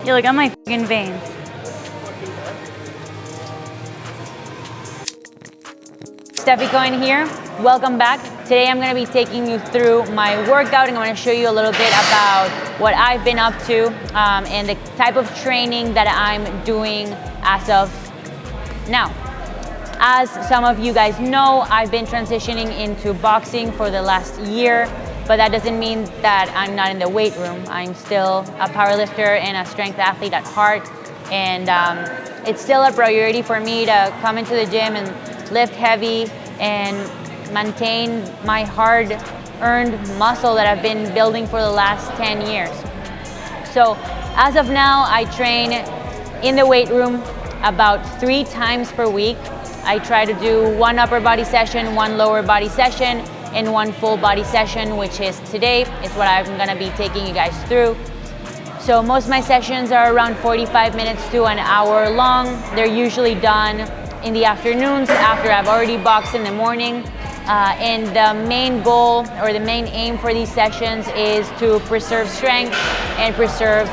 Yeah, look at my fucking veins. Stefi Cohen here. Welcome back. Today I'm going to be taking you through my workout and I'm going to show you a little bit about what I've been up to and the type of training that I'm doing as of now. As some of you guys know, I've been transitioning into boxing for the last year, but that doesn't mean that I'm not in the weight room. I'm still a powerlifter and a strength athlete at heart, and it's still a priority for me to come into the gym and lift heavy and maintain my hard-earned muscle that I've been building for the last 10 years. So as of now, I train in the weight room about 3 times per week. I try to do 1 upper body session, 1 lower body session, and 1 full body session, which is today. It's what I'm gonna be taking you guys through. So most of my sessions are around 45 minutes to an hour long. They're usually done in the afternoons after I've already boxed in the morning. And the main goal or the main aim for these sessions is to preserve strength and preserve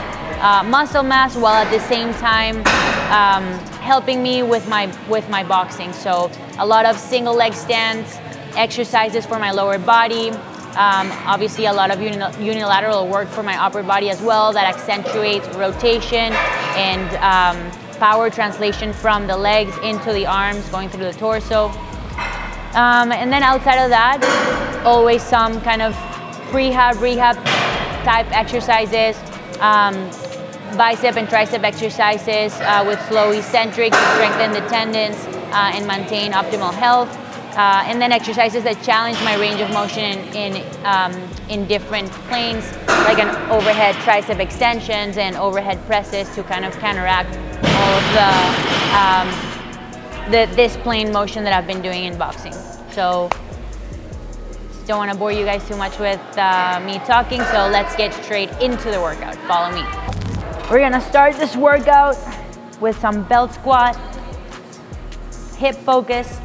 muscle mass while at the same time helping me with my boxing. So a lot of single leg stands, exercises for my lower body, obviously a lot of unilateral work for my upper body as well that accentuates rotation and power translation from the legs into the arms, going through the torso. And then outside of that, always some kind of rehab type exercises, bicep and tricep exercises with slow eccentric to strengthen the tendons and maintain optimal health. And then exercises that challenge my range of motion in different planes, like an overhead tricep extensions and overhead presses to kind of counteract all of this plane motion that I've been doing in boxing. So don't want to bore you guys too much with me talking, so let's get straight into the workout. Follow me. We're gonna start this workout with some belt squat, hip focus.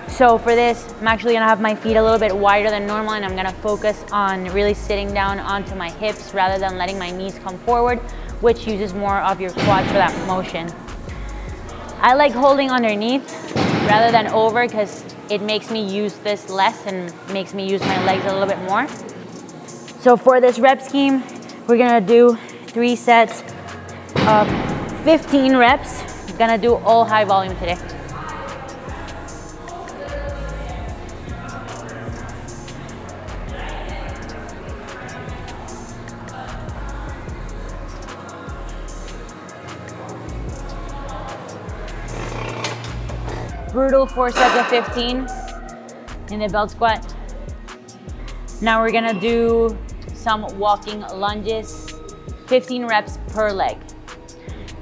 So for this, I'm actually gonna have my feet a little bit wider than normal, and I'm gonna focus on really sitting down onto my hips rather than letting my knees come forward, which uses more of your quads for that motion. I like holding underneath rather than over because it makes me use this less and makes me use my legs a little bit more. So for this rep scheme, we're gonna do 3 sets of 15 reps. I'm gonna do all high volume today. Brutal 4 sets of 15 in the belt squat. Now we're gonna do some walking lunges, 15 reps per leg.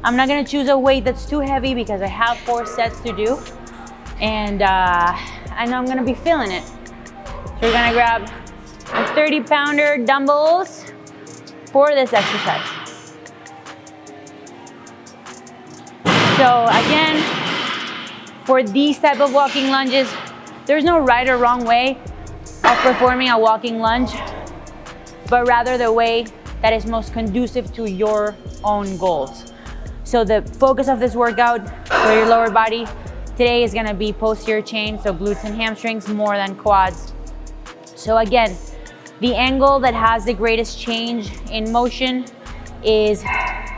I'm not gonna choose a weight that's too heavy because I have 4 sets to do, and I know I'm gonna be feeling it. So we're gonna grab a 30-pounder dumbbells for this exercise. So again, for these type of walking lunges, there's no right or wrong way of performing a walking lunge, but rather the way that is most conducive to your own goals. So the focus of this workout for your lower body today is gonna be posterior chain, so glutes and hamstrings more than quads. So again, the angle that has the greatest change in motion is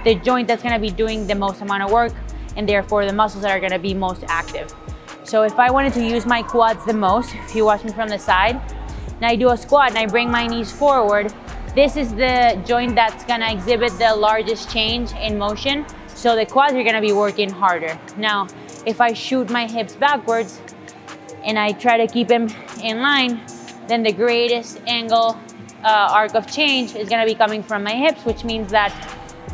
the joint that's gonna be doing the most amount of work, and therefore the muscles that are gonna be most active. So if I wanted to use my quads the most, if you watch me from the side, and I do a squat and I bring my knees forward, this is the joint that's gonna exhibit the largest change in motion, so the quads are gonna be working harder. Now, if I shoot my hips backwards and I try to keep them in line, then the greatest angle arc of change is gonna be coming from my hips, which means that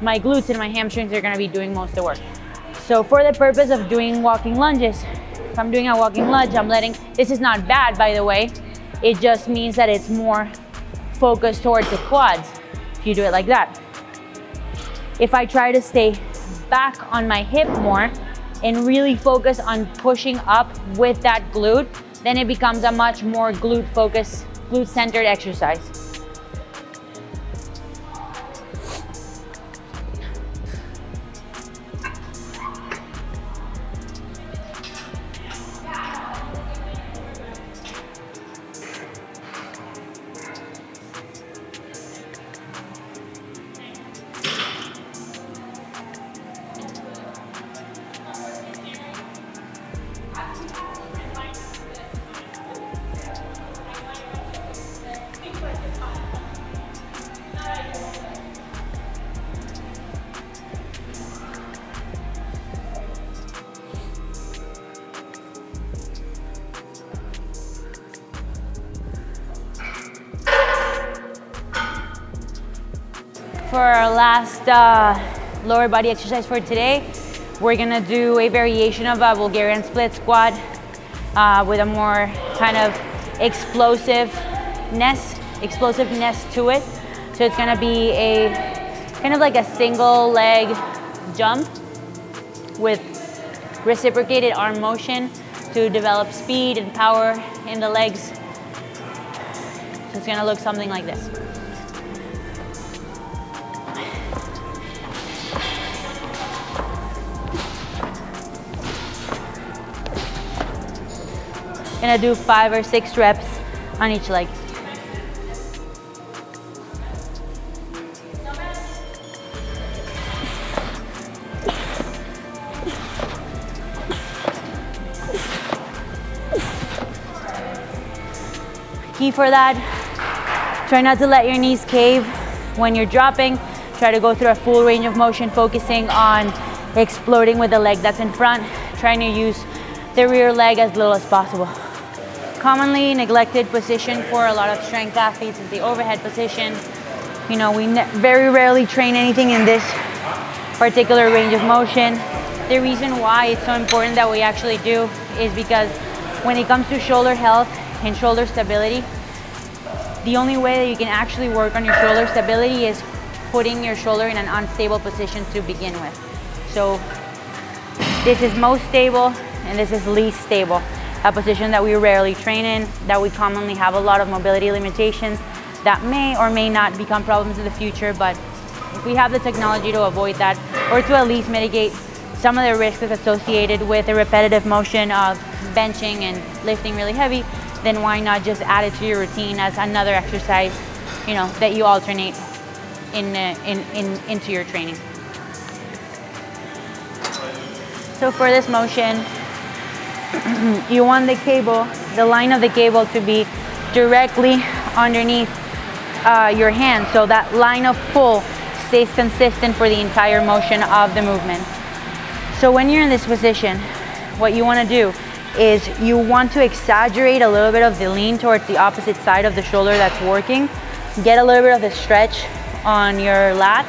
my glutes and my hamstrings are gonna be doing most of the work. So for the purpose of doing walking lunges, if I'm doing a walking lunge, this is not bad, by the way, it just means that it's more focused towards the quads, if you do it like that. If I try to stay back on my hip more and really focus on pushing up with that glute, then it becomes a much more glute-focused, glute-centered exercise. for our last lower body exercise for today. We're gonna do a variation of a Bulgarian split squat with a more kind of explosiveness to it. So it's gonna be a kind of like a single leg jump with reciprocated arm motion to develop speed and power in the legs. So it's gonna look something like this. Gonna do 5 or 6 reps on each leg. Key for that, try not to let your knees cave when you're dropping. Try to go through a full range of motion, focusing on exploding with the leg that's in front, trying to use the rear leg as little as possible. Commonly neglected position for a lot of strength athletes is the overhead position. You know, we very rarely train anything in this particular range of motion. The reason why it's so important that we actually do is because when it comes to shoulder health and shoulder stability, the only way that you can actually work on your shoulder stability is putting your shoulder in an unstable position to begin with. So this is most stable and this is least stable. A position that we rarely train in, that we commonly have a lot of mobility limitations that may or may not become problems in the future, but if we have the technology to avoid that or to at least mitigate some of the risks associated with the repetitive motion of benching and lifting really heavy, then why not just add it to your routine as another exercise, you know, that you alternate into your training. So for this motion, you want the cable, the line of the cable to be directly underneath your hand, so that line of pull stays consistent for the entire motion of the movement. So when you're in this position, what you want to do is you want to exaggerate a little bit of the lean towards the opposite side of the shoulder that's working, get a little bit of the stretch on your lats,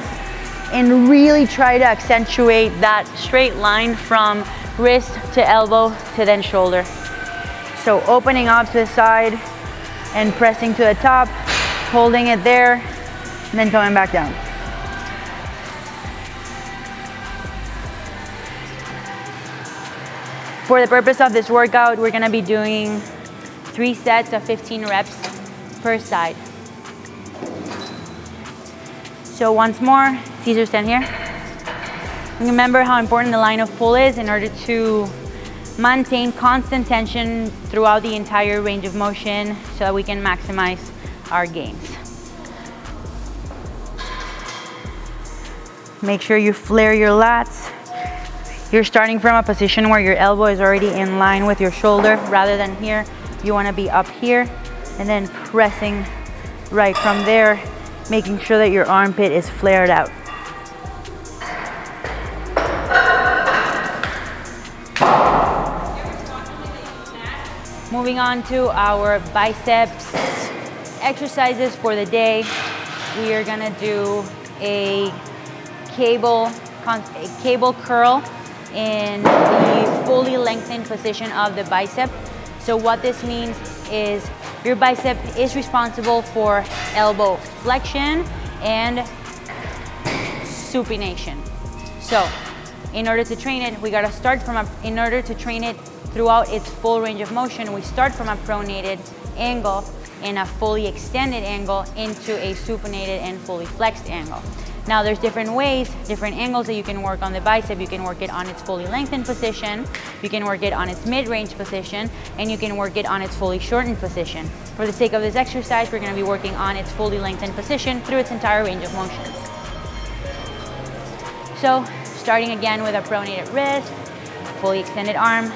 and really try to accentuate that straight line from wrist to elbow to then shoulder. So opening up to the side and pressing to the top, holding it there, and then coming back down. For the purpose of this workout, we're gonna be doing 3 sets of 15 reps per side. So once more, Caesar, stand here. Remember how important the line of pull is in order to maintain constant tension throughout the entire range of motion so that we can maximize our gains. Make sure you flare your lats. You're starting from a position where your elbow is already in line with your shoulder rather than here. You want to be up here and then pressing right from there, making sure that your armpit is flared out. Moving on to our biceps exercises for the day. We are gonna do a cable curl in the fully lengthened position of the bicep. So what this means is your bicep is responsible for elbow flexion and supination. So in order to train it, we gotta start from in order to train it throughout its full range of motion, we start from a pronated angle and a fully extended angle into a supinated and fully flexed angle. Now there's different ways, different angles that you can work on the bicep. You can work it on its fully lengthened position, you can work it on its mid-range position, and you can work it on its fully shortened position. For the sake of this exercise, we're gonna be working on its fully lengthened position through its entire range of motion. So starting again with a pronated wrist, fully extended arm,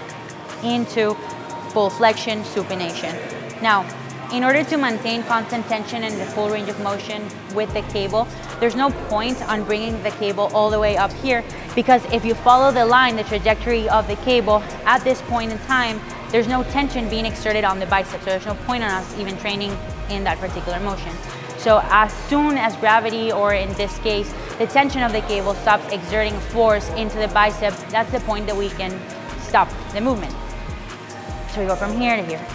into full flexion, supination. Now, in order to maintain constant tension in the full range of motion with the cable, there's no point on bringing the cable all the way up here, because if you follow the line, the trajectory of the cable at this point in time, there's no tension being exerted on the bicep, so there's no point on us even training in that particular motion. So as soon as gravity, or in this case, the tension of the cable stops exerting force into the bicep, that's the point that we can stop the movement. So we go from here to here.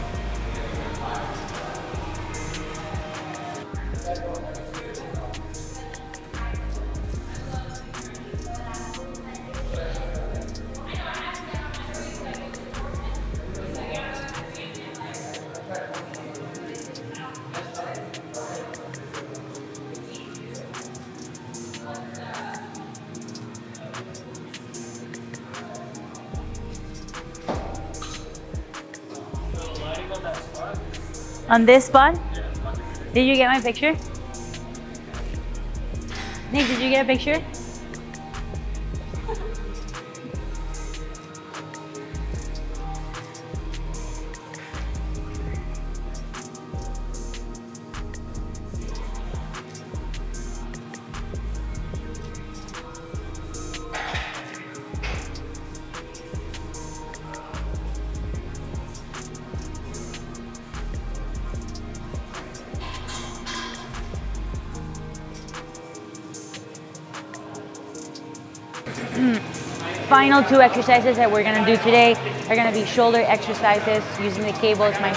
On this spot? Did you get my picture? Nick, did you get a picture? Final two exercises that we're gonna do today are gonna be shoulder exercises using the cable. It's my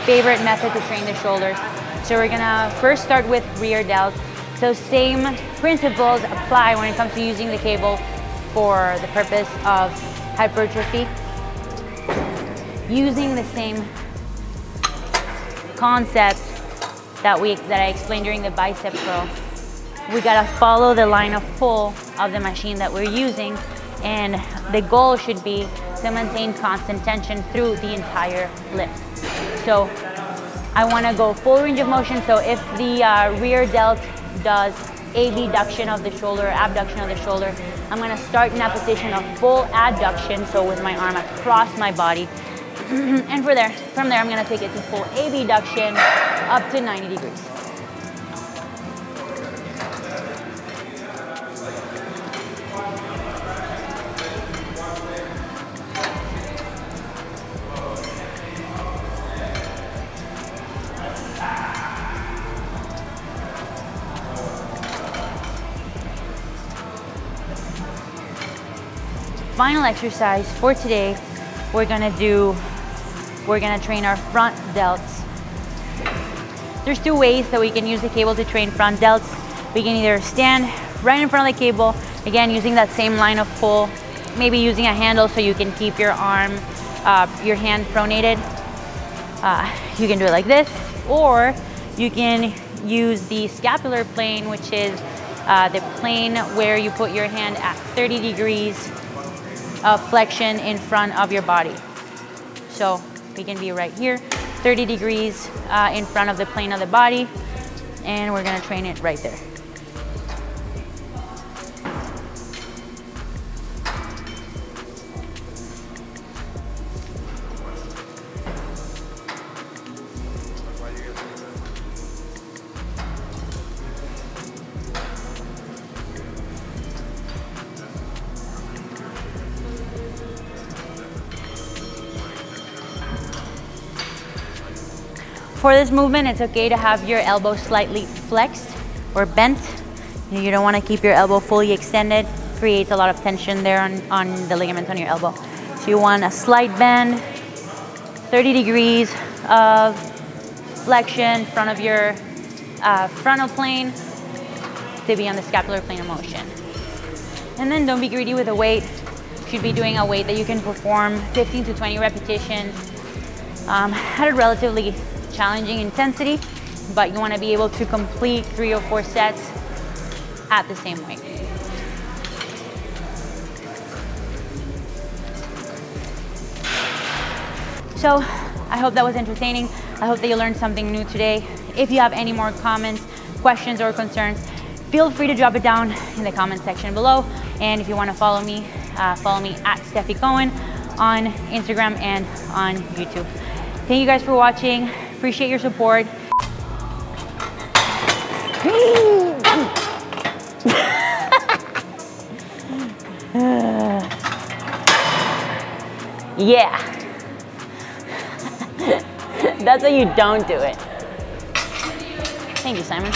favorite method to train the shoulders. So we're gonna first start with rear delt. So same principles apply when it comes to using the cable for the purpose of hypertrophy. Using the same concept that I explained during the bicep curl. We gotta follow the line of pull of the machine that we're using, and the goal should be to maintain constant tension through the entire lift. So I wanna go full range of motion. So if the rear delt does abduction of the shoulder, abduction of the shoulder, I'm gonna start in that position of full adduction, so with my arm across my body. And from there, I'm gonna take it to full abduction up to 90 degrees. Final exercise for today, we're gonna train our front delts. There's two ways that we can use the cable to train front delts. We can either stand right in front of the cable, again using that same line of pull, maybe using a handle so you can keep your arm, your hand pronated. You can do it like this, or you can use the scapular plane, which is the plane where you put your hand at 30 degrees of flexion in front of your body. So we can be right here, 30 degrees in front of the plane of the body, and we're gonna train it right there. For this movement, it's okay to have your elbow slightly flexed or bent. You don't want to keep your elbow fully extended. Creates a lot of tension there on the ligaments on your elbow. So you want a slight bend, 30 degrees of flexion in front of your frontal plane to be on the scapular plane of motion. And then don't be greedy with the weight. You should be doing a weight that you can perform 15 to 20 repetitions at a relatively challenging intensity, but you want to be able to complete 3 or 4 sets at the same weight. So I hope that was entertaining. I hope that you learned something new today. If you have any more comments, questions, or concerns, feel free to drop it down in the comment section below. And if you want to follow me at Stefi Cohen on Instagram and on YouTube. Thank you guys for watching. Appreciate your support. Yeah. That's how you don't do it. Thank you, Simon.